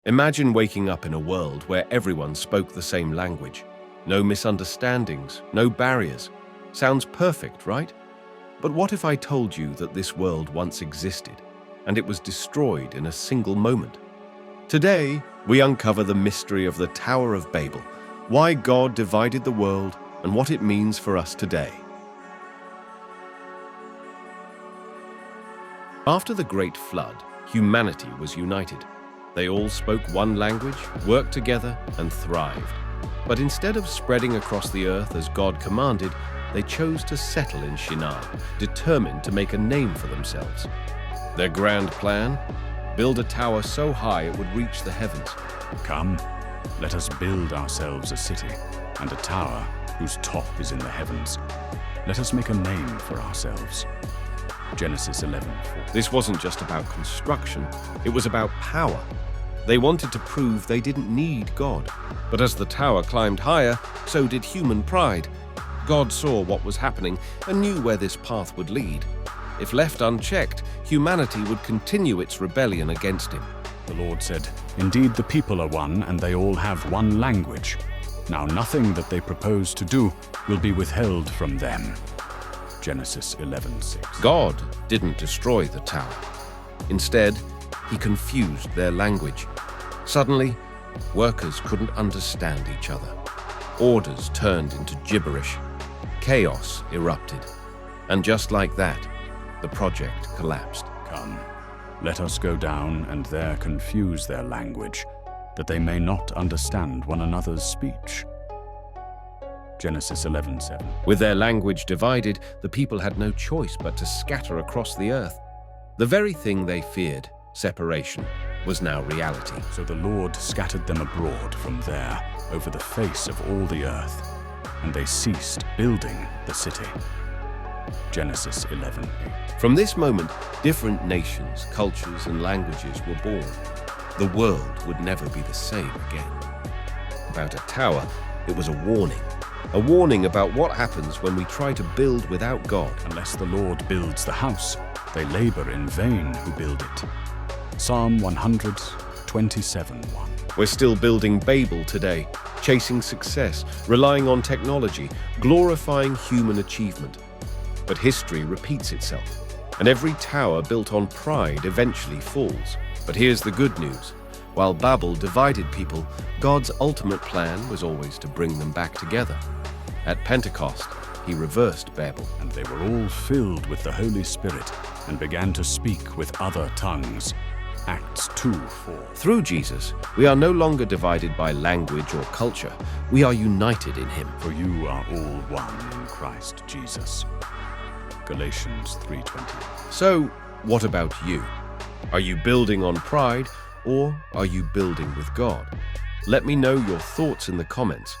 Imagine waking up in a world where everyone spoke the same language. No misunderstandings, no barriers. Sounds perfect, right? But what if I told you that this world once existed, and it was destroyed in a single moment? Today, we uncover the mystery of the Tower of Babel, why God divided the world, and what it means for us today. After the Great Flood, humanity was united. They all spoke one language, worked together, and thrived. But instead of spreading across the earth as God commanded, they chose to settle in Shinar, determined to make a name for themselves. Their grand plan? Build a tower so high it would reach the heavens. Come, let us build ourselves a city, and a tower whose top is in the heavens. Let us make a name for ourselves. Genesis 11:4. This wasn't just about construction, it was about power. They wanted to prove they didn't need God. But as the tower climbed higher, so did human pride. God saw what was happening and knew where this path would lead. If left unchecked, humanity would continue its rebellion against him. The Lord said, "Indeed, the people are one, and they all have one language. Now nothing that they propose to do will be withheld from them." Genesis 11:6. God didn't destroy the tower. Instead, he confused their language. Suddenly, workers couldn't understand each other. Orders turned into gibberish. Chaos erupted. And just like that, the project collapsed. Come, let us go down and there confuse their language, that they may not understand one another's speech. Genesis 11:7. With their language divided, the people had no choice but to scatter across the earth. The very thing they feared, separation, was now reality. So the Lord scattered them abroad from there over the face of all the earth, and they ceased building the city. Genesis 11:8. From this moment, different nations, cultures, and languages were born. The world would never be the same again. About a tower, it was a warning about what happens when we try to build without God. Unless the Lord builds the house, they labor in vain who build it. Psalm 127:1. We're still building Babel today, chasing success, relying on technology, glorifying human achievement. But history repeats itself, and every tower built on pride eventually falls. But here's the good news. While Babel divided people, God's ultimate plan was always to bring them back together. At Pentecost, he reversed Babel. And they were all filled with the Holy Spirit and began to speak with other tongues. Acts 2:4. Through Jesus, we are no longer divided by language or culture. We are united in him. For you are all one in Christ Jesus. Galatians 3:20. So, what about you? Are you building on pride, or are you building with God? Let me know your thoughts in the comments.